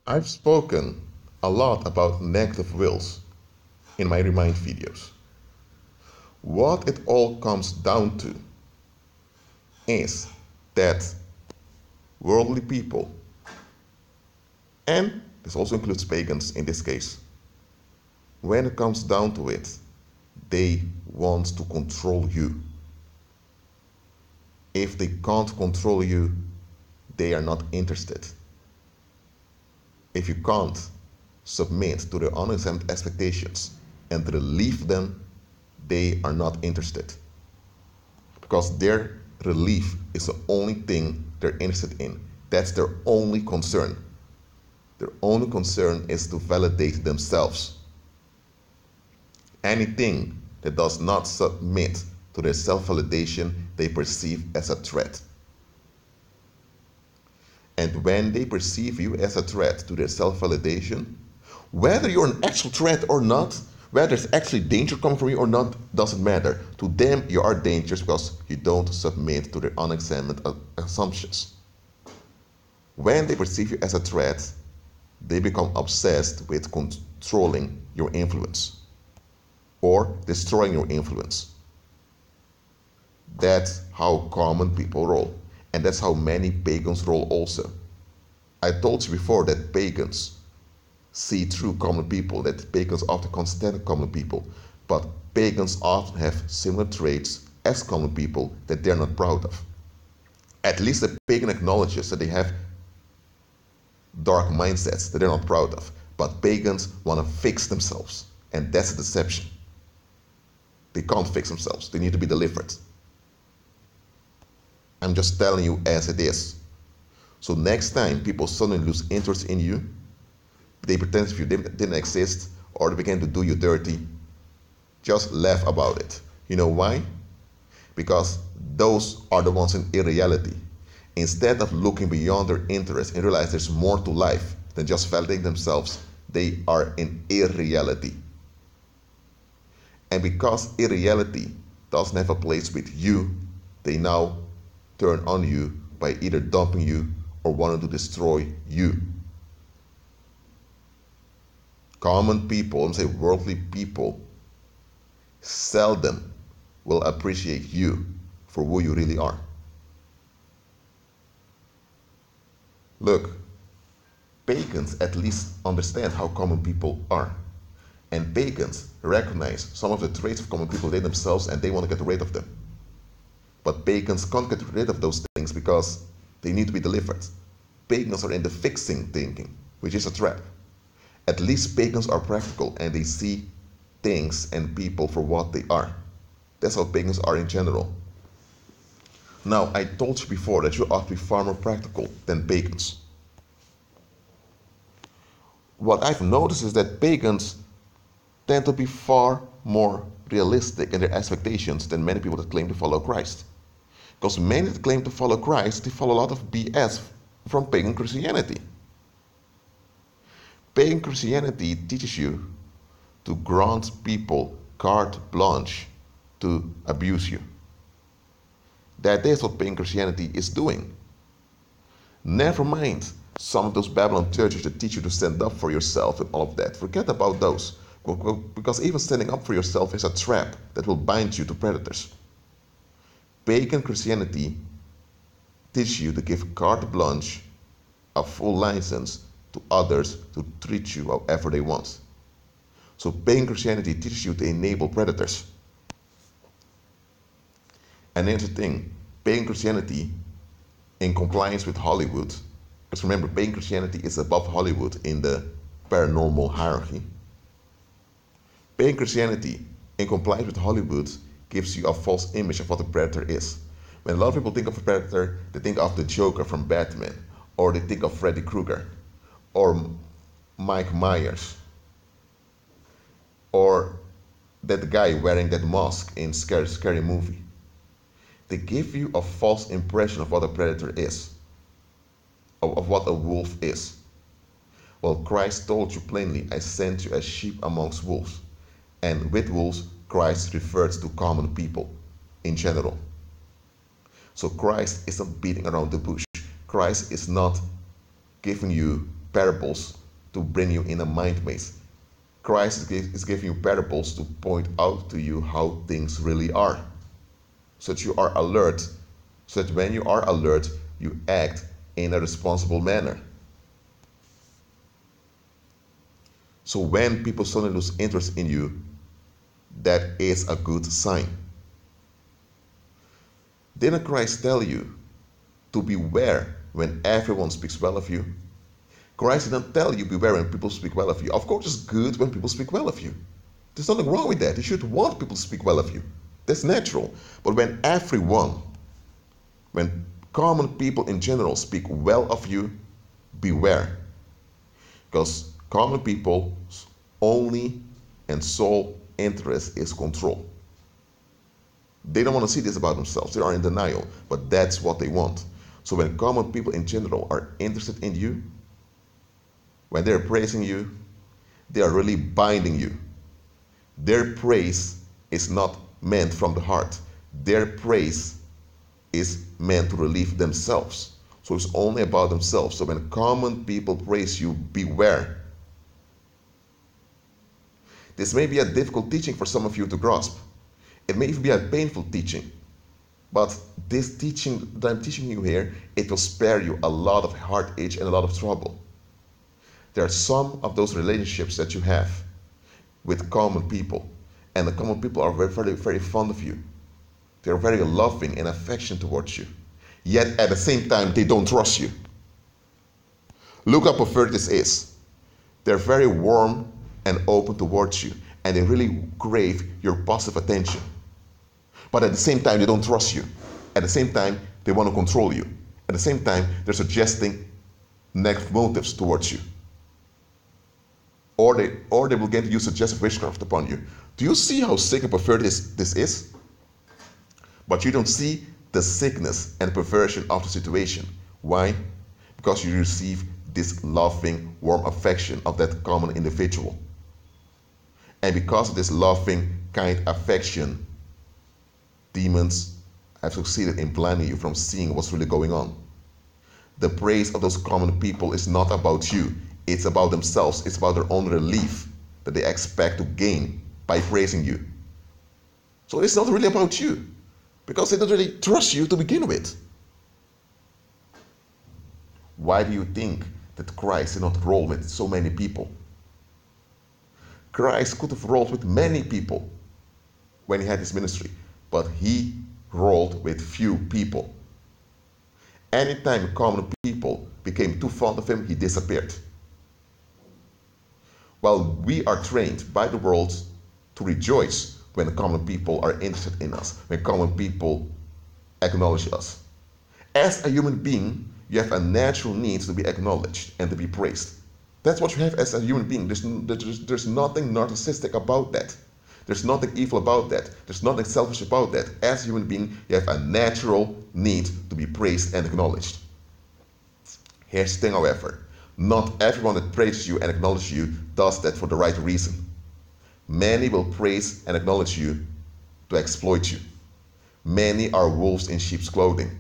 I've spoken a lot about negative wills in my Remind videos. What it all comes down to is that worldly people, and this also includes pagans in this case, when it comes down to it, they want to control you. If they can't control you, they are not interested. If you can't submit to their unexamined expectations and relieve them, they are not interested. Because their relief is the only thing they're interested in. That's their only concern. Their only concern is to validate themselves. Anything that does not submit to their self-validation, they perceive as a threat. And when they perceive you as a threat to their self-validation, whether you're an actual threat or not, whether there's actually danger coming from you or not, doesn't matter. To them, you are dangerous because you don't submit to their unexamined assumptions. When they perceive you as a threat, they become obsessed with controlling your influence or destroying your influence. That's how common people roll. And that's how many pagans roll also. I told you before that pagans see through common people, that pagans often can't stand common people, but pagans often have similar traits as common people that they're not proud of. At least a pagan acknowledges that they have dark mindsets that they're not proud of, but pagans want to fix themselves, and that's a deception. They can't fix themselves, they need to be delivered. I'm just telling you as it is. So next time people suddenly lose interest in you, they pretend if you didn't exist, or they begin to do you dirty, just laugh about it. You know why? Because those are the ones in irreality. Instead of looking beyond their interest and realize there's more to life than just validating themselves, they are in irreality. And because irreality doesn't have a place with you, they now turn on you by either dumping you or wanting to destroy you. Common people, I'm saying worldly people, seldom will appreciate you for who you really are. Look, pagans at least understand how common people are. And pagans recognize some of the traits of common people they themselves, and they want to get rid of them. But pagans can't get rid of those things because they need to be delivered. Pagans are in the fixing thinking, which is a trap. At least pagans are practical and they see things and people for what they are. That's how pagans are in general. Now, I told you before that you ought to be far more practical than pagans. What I've noticed is that pagans tend to be far more realistic in their expectations than many people that claim to follow Christ. Because many that claim to follow Christ, they follow a lot of BS from pagan Christianity. Pagan Christianity teaches you to grant people carte blanche to abuse you. That is what pagan Christianity is doing. Never mind some of those Babylon churches that teach you to stand up for yourself and all of that. Forget about those. Because even standing up for yourself is a trap that will bind you to predators. Pagan Christianity teaches you to give carte blanche, a full license to others to treat you however they want. So pagan Christianity teaches you to enable predators. And here's the thing, pagan Christianity, in compliance with Hollywood, because remember, pagan Christianity is above Hollywood in the paranormal hierarchy. Pagan Christianity, in compliance with Hollywood, gives you a false image of what a predator is. When a lot of people think of a predator, they think of the Joker from Batman, or they think of Freddy Krueger, or Mike Myers, or that guy wearing that mask in Scary Movie. They give you a false impression of what a predator is, of what a wolf is. Well, Christ told you plainly, I sent you as sheep amongst wolves. And with wolves, Christ refers to common people in general. So Christ isn't beating around the bush. Christ is not giving you parables to bring you in a mind maze. Christ is giving you parables to point out to you how things really are, so that you are alert, so that when you are alert, you act in a responsible manner. So when people suddenly lose interest in you, that is a good sign. Didn't Christ tell you to beware when everyone speaks well of you? Christ didn't tell you beware when people speak well of you. Of course, it's good when people speak well of you. There's nothing wrong with that. You should want people to speak well of you. That's natural. But when common people in general speak well of you, beware. Because common people's only and sole interest is control. They don't want to see this about themselves. They are in denial, but that's what they want. So when common people in general are interested in you, when they're praising you, they are really binding you. Their praise is not meant from the heart. Their praise is meant to relieve themselves. So it's only about themselves. So when common people praise you, beware. This may be a difficult teaching for some of you to grasp. It may even be a painful teaching. But this teaching that I'm teaching you here, it will spare you a lot of heartache and a lot of trouble. There are some of those relationships that you have with common people, and the common people are very, very, very fond of you. They're very loving and affectionate towards you. Yet at the same time, they don't trust you. Look how perverted this is. They're very warm and open towards you, and they really crave your positive attention. But at the same time, they don't trust you. At the same time, they want to control you. At the same time, they're suggesting negative motives towards you. Or they will get to use suggestive witchcraft upon you. Do you see how sick and perverted this is? But you don't see the sickness and perversion of the situation. Why? Because you receive this loving, warm affection of that common individual. And because of this loving, kind affection, demons have succeeded in blinding you from seeing what's really going on. The praise of those common people is not about you. It's about themselves. It's about their own relief that they expect to gain by praising you. So it's not really about you, because they don't really trust you to begin with. Why do you think that Christ did not roll with so many people? Christ could have rolled with many people when he had his ministry, but he rolled with few people. Anytime common people became too fond of him, he disappeared. While we are trained by the world to rejoice when common people are interested in us, when common people acknowledge us. As a human being, you have a natural need to be acknowledged and to be praised. That's what you have as a human being. There's nothing narcissistic about that. There's nothing evil about that. There's nothing selfish about that. As a human being, you have a natural need to be praised and acknowledged. Here's the thing, however. Not everyone that praises you and acknowledges you does that for the right reason. Many will praise and acknowledge you to exploit you. Many are wolves in sheep's clothing.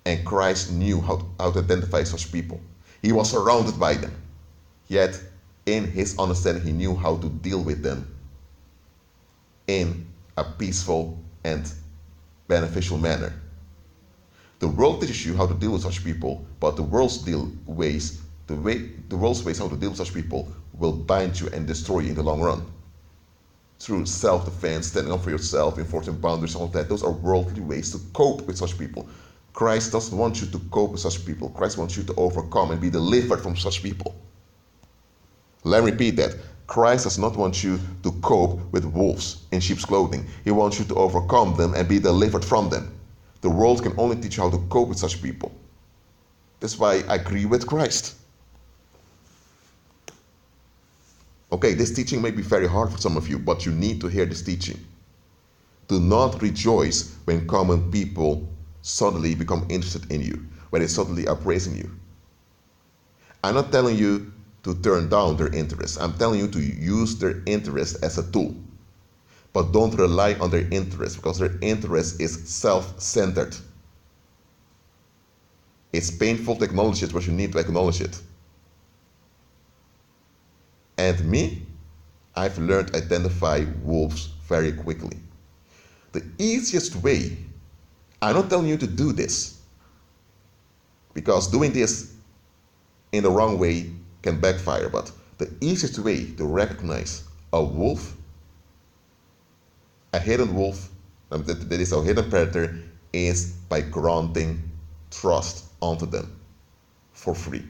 And Christ knew how to identify such people. He was surrounded by them. Yet, in his understanding, he knew how to deal with them in a peaceful and beneficial manner. The world teaches you how to deal with such people, but the world's ways how to deal with such people will bind you and destroy you in the long run. Through self-defense, standing up for yourself, enforcing boundaries, all that. Those are worldly ways to cope with such people. Christ doesn't want you to cope with such people. Christ wants you to overcome and be delivered from such people. Let me repeat that. Christ does not want you to cope with wolves in sheep's clothing. He wants you to overcome them and be delivered from them. The world can only teach you how to cope with such people. That's why I agree with Christ. Okay, this teaching may be very hard for some of you, but you need to hear this teaching. Do not rejoice when common people suddenly become interested in you, when they suddenly are praising you. I'm not telling you to turn down their interest. I'm telling you to use their interest as a tool. But don't rely on their interest, because their interest is self-centered. It's painful to acknowledge it, but you need to acknowledge it. And me, I've learned to identify wolves very quickly. The easiest way, I'm not telling you to do this, because doing this in the wrong way can backfire, but the easiest way to recognize a wolf, a hidden wolf, that is a hidden predator, is by granting trust onto them for free.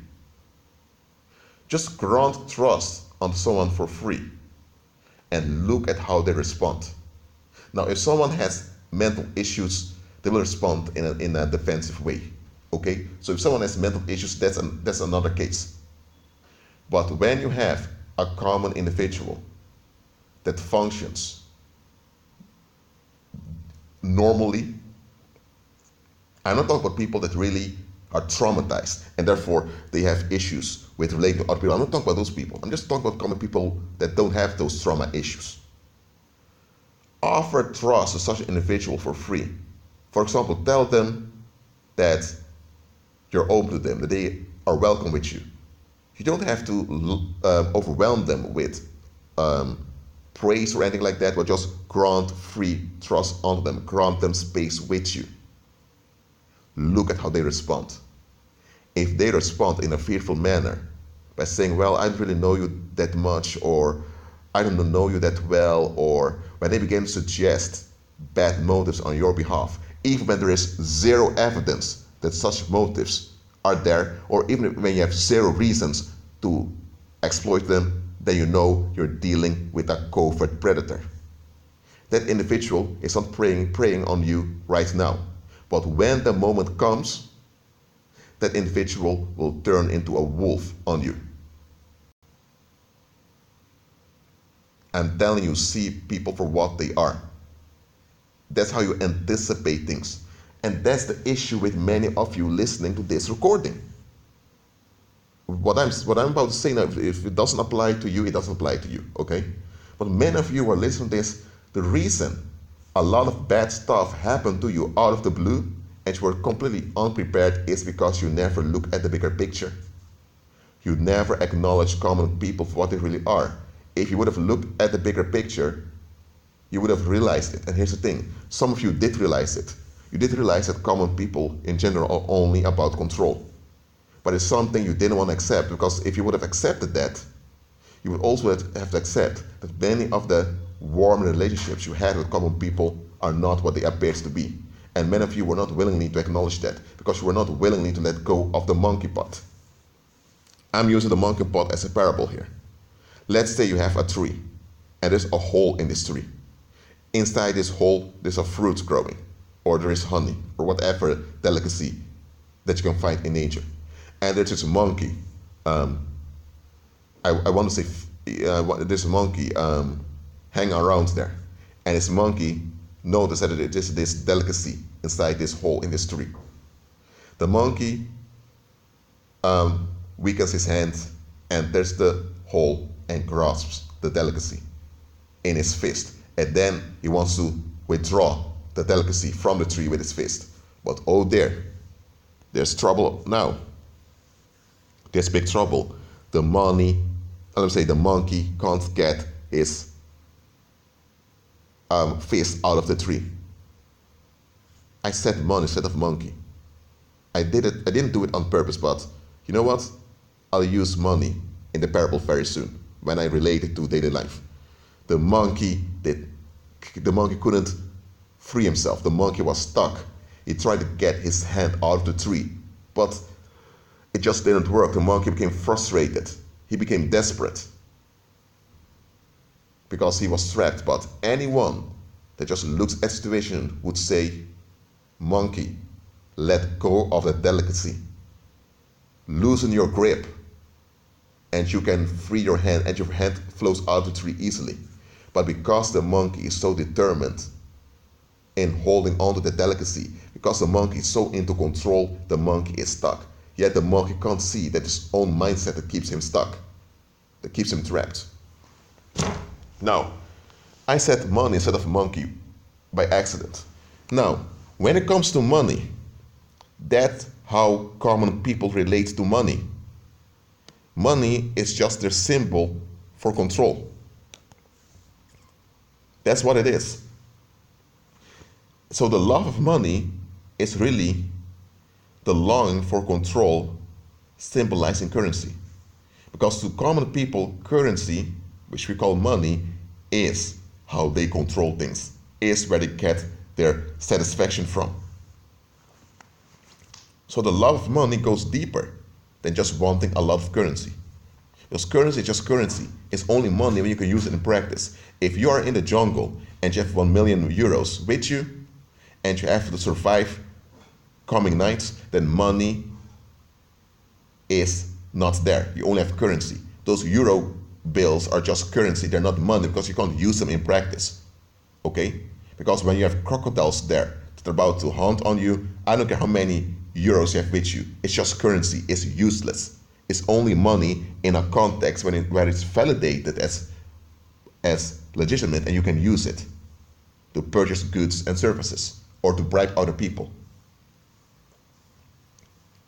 Just grant trust onto someone for free and look at how they respond. Now, if someone has mental issues, they will respond in a defensive way. Okay? So if someone has mental issues, that's another case. But when you have a common individual that functions normally, I'm not talking about people that really are traumatized and therefore they have issues with relating to other people. I'm not talking about those people. I'm just talking about common people that don't have those trauma issues. Offer trust to such an individual for free. For example, tell them that you're open to them, that they are welcome with you. You don't have to overwhelm them with praise or anything like that, but just grant free trust onto them. Grant them space with you. Look at how they respond. If they respond in a fearful manner by saying, well, I don't really know you that much, or I don't know you that well, or when they begin to suggest bad motives on your behalf, even when there is zero evidence that such motives are there, or even when you have zero reasons to exploit them, then you know you're dealing with a covert predator. That individual is not preying on you right now. But when the moment comes, that individual will turn into a wolf on you. I'm telling you, see people for what they are. That's how you anticipate things. And that's the issue with many of you listening to this recording. What I'm about to say now, if it doesn't apply to you, it doesn't apply to you, okay? But many of you are listening to this, the reason a lot of bad stuff happened to you out of the blue and you were completely unprepared is because you never look at the bigger picture. You never acknowledge common people for what they really are. If you would have looked at the bigger picture, you would have realized it. And here's the thing, some of you did realize it. You did realize that common people in general are only about control. But it's something you didn't want to accept, because if you would have accepted that, you would also have to accept that many of the warm relationships you had with common people are not what they appear to be. And many of you were not willingly to acknowledge that, because you were not willingly to let go of the monkey pot. I'm using the monkey pot as a parable here. Let's say you have a tree, and there's a hole in this tree. Inside this hole, there's a fruit growing, or there is honey, or whatever delicacy that you can find in nature. And there's this monkey. I want to say there's a monkey hanging around there, and this monkey noticed that there's this delicacy inside this hole in this tree. The monkey weakens his hand, and there's the hole, and grasps the delicacy in his fist, and then he wants to withdraw the delicacy from the tree with his fist. But oh dear, there's trouble now. There's big trouble. The monkey can't get his fist out of the tree. I said money instead of monkey. I didn't do it on purpose, but you know what? I'll use money in the parable very soon when I relate it to daily life. The monkey couldn't free himself. The monkey was stuck. He tried to get his hand out of the tree, but it just didn't work. The monkey became frustrated. He became desperate because he was trapped. But anyone that just looks at the situation would say, monkey, let go of the delicacy. Loosen your grip, and you can free your hand, and your hand flows out of the tree easily. But because the monkey is so determined in holding on to the delicacy, because the monkey is so into control, the monkey is stuck. Yet the monkey can't see that his own mindset that keeps him stuck, that keeps him trapped. Now, I said money instead of monkey by accident. Now, when it comes to money, that's how common people relate to money. Money is just their symbol for control. That's what it is. So the love of money is really the longing for control symbolized in currency. Because to common people, currency, which we call money, is how they control things, is where they get their satisfaction from. So the love of money goes deeper than just wanting a lot of currency. Because currency is just currency. It's only money when you can use it in practice. If you are in the jungle and you have 1 million euros with you and you have to survive coming nights, then money is not there. You only have currency. Those euro bills are just currency. They're not money because you can't use them in practice. Okay? Because when you have crocodiles there that are about to hunt on you, I don't care how many euros you have with you. It's just currency. It's useless. It's only money in a context where it's validated as legitimate and you can use it to purchase goods and services or to bribe other people.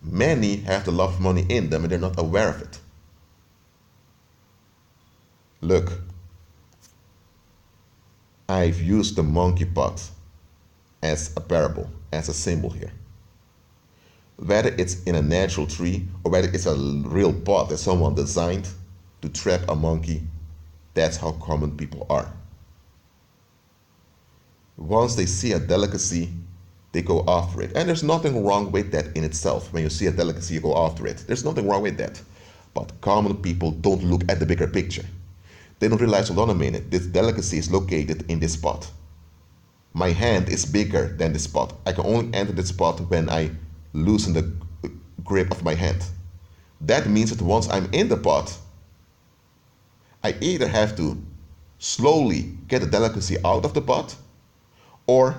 Many have the love of money in them and they're not aware of it. Look, I've used the monkey pot as a parable, as a symbol here. Whether it's in a natural tree or whether it's a real pot that someone designed to trap a monkey, that's how common people are. Once they see a delicacy, they go after it. And there's nothing wrong with that in itself. When you see a delicacy, you go after it. There's nothing wrong with that. But common people don't look at the bigger picture. They don't realize, hold on a minute, this delicacy is located in this pot. My hand is bigger than this pot. I can only enter this pot when I loosen the grip of my hand. That means that once I'm in the pot, I either have to slowly get the delicacy out of the pot, or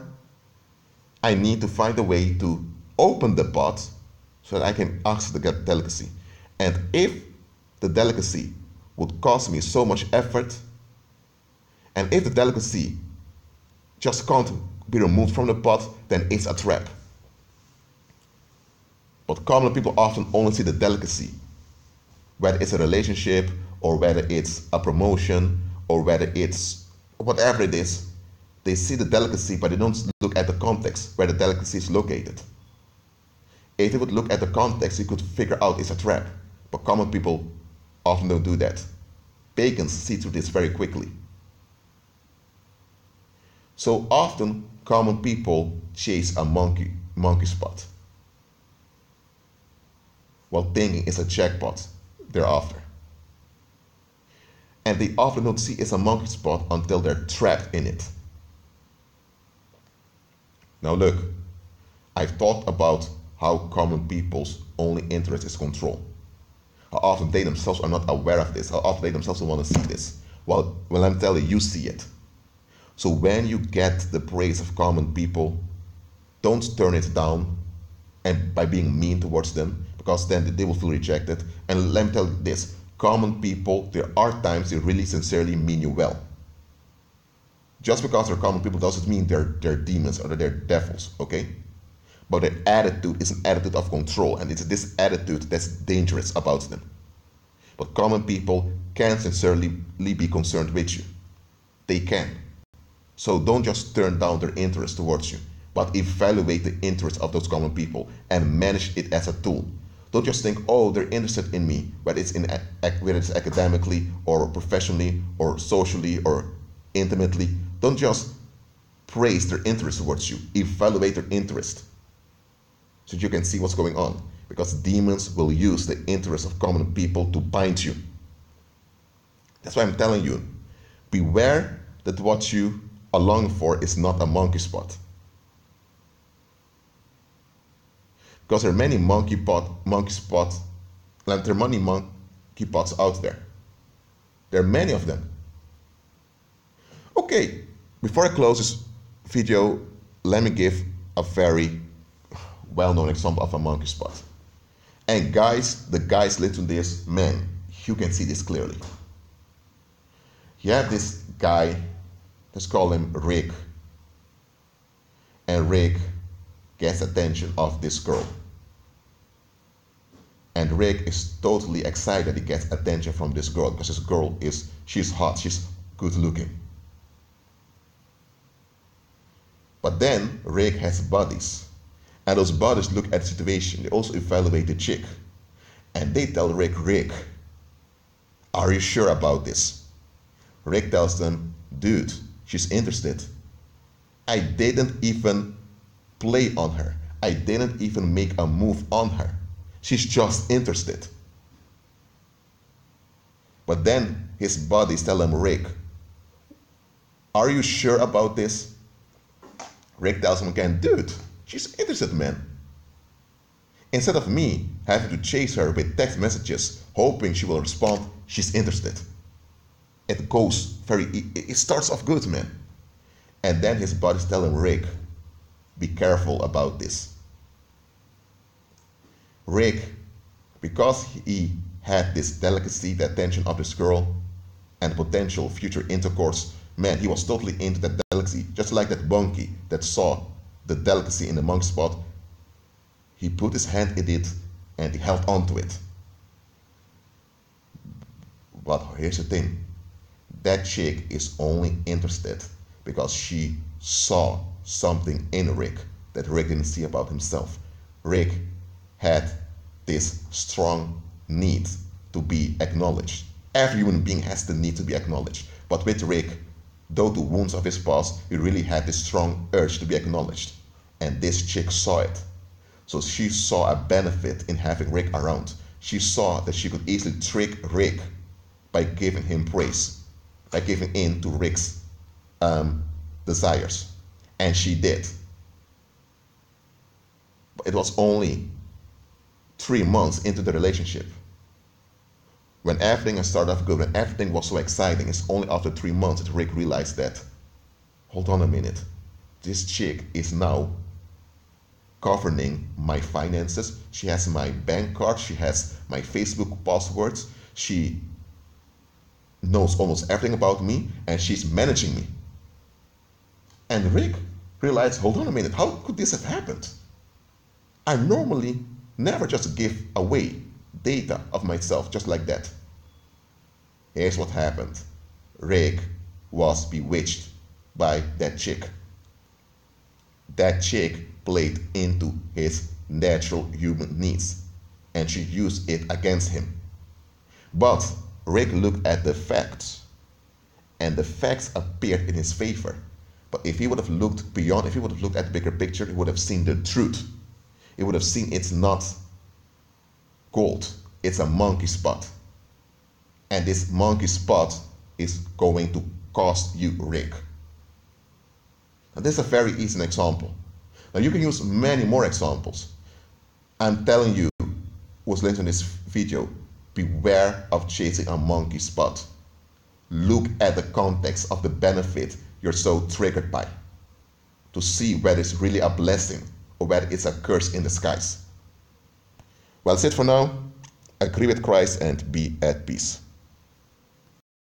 I need to find a way to open the pot so that I can access the delicacy. And if the delicacy would cost me so much effort, and if the delicacy just can't be removed from the pot, then it's a trap. But common people often only see the delicacy, whether it's a relationship or whether it's a promotion or whether it's whatever it is. They see the delicacy, but they don't look at the context where the delicacy is located. If they would look at the context, you could figure out it's a trap. But common people often don't do that. Pagans see through this very quickly. So often, common people chase a monkey spot, while thinking it's a jackpot they're after. And they often don't see it's a monkey spot until they're trapped in it. Now look, I've talked about how common people's only interest is control. How often they themselves are not aware of this. How often they themselves don't want to see this. Well, I'm telling you, see it. So when you get the praise of common people, don't turn it down and by being mean towards them, because then they will feel rejected. And let me tell you this, common people, there are times they really sincerely mean you well. Just because they're common people doesn't mean they're demons or they're devils, okay? But their attitude is an attitude of control, and it's this attitude that's dangerous about them. But common people can sincerely be concerned with you. They can. So don't just turn down their interest towards you, but evaluate the interest of those common people and manage it as a tool. Don't just think, oh, they're interested in me, whether it's academically or professionally or socially or intimately. Don't just praise their interest towards you. Evaluate their interest so you can see what's going on. Because demons will use the interest of common people to bind you. That's why I'm telling you, beware that what you are longing for is not a monkey spot. Because there are many monkey spots out there. There are many of them. Okay, before I close this video, let me give a very well-known example of a monkey spot. And guys, the guys listening to this, man, you can see this clearly. You have this guy, let's call him Rick. And Rick gets attention of this girl. And Rick is totally excited that he gets attention from this girl because this girl she's hot, she's good looking. But then Rick has buddies. And those buddies look at the situation. They also evaluate the chick. And they tell Rick, are you sure about this? Rick tells them, dude, she's interested. I didn't even play on her. I didn't even make a move on her. She's just interested. But then his buddies tell him, Rick, are you sure about this? Rick tells him again, dude, she's interested, man. Instead of me having to chase her with text messages, hoping she will respond, she's interested. It starts off good, man. And then his buddies tell him, Rick, be careful about this. Rick, because he had this delicacy, the attention of this girl, and potential future intercourse, man, he was totally into that delicacy. Just like that monkey that saw the delicacy in the monkey spot, he put his hand in it and he held on to it. But here's the thing. That chick is only interested because she saw something in Rick that Rick didn't see about himself. Rick had this strong need to be acknowledged. Every human being has the need to be acknowledged. But with Rick, though the wounds of his past, he really had this strong urge to be acknowledged. And this chick saw it. So she saw a benefit in having Rick around. She saw that she could easily trick Rick by giving him praise, by giving in to Rick's desires. And she did. But it was only 3 months into the relationship, when everything had started off good, when everything was so exciting, it's only after 3 months that Rick realized that, hold on a minute, this chick is now governing my finances. She has my bank card, she has my Facebook passwords, she knows almost everything about me, and she's managing me. And Rick realized, hold on a minute, how could this have happened? I normally never just give away data of myself just like that. Here's what happened. Rick was bewitched by that chick. That chick played into his natural human needs, and she used it against him. But Rick looked at the facts, and the facts appeared in his favor. But if he would have looked beyond, if he would have looked at the bigger picture, he would have seen the truth. He would have seen it's not gold, it's a monkey spot. And this monkey spot is going to cost you, Rick. Now, this is a very easy example. Now, you can use many more examples. I'm telling you, who's listening to this video, beware of chasing a monkey spot. Look at the context of the benefit you're so triggered by to see whether it's really a blessing or whether it's a curse in disguise. Well, that's it for now. Agree with Christ and be at peace.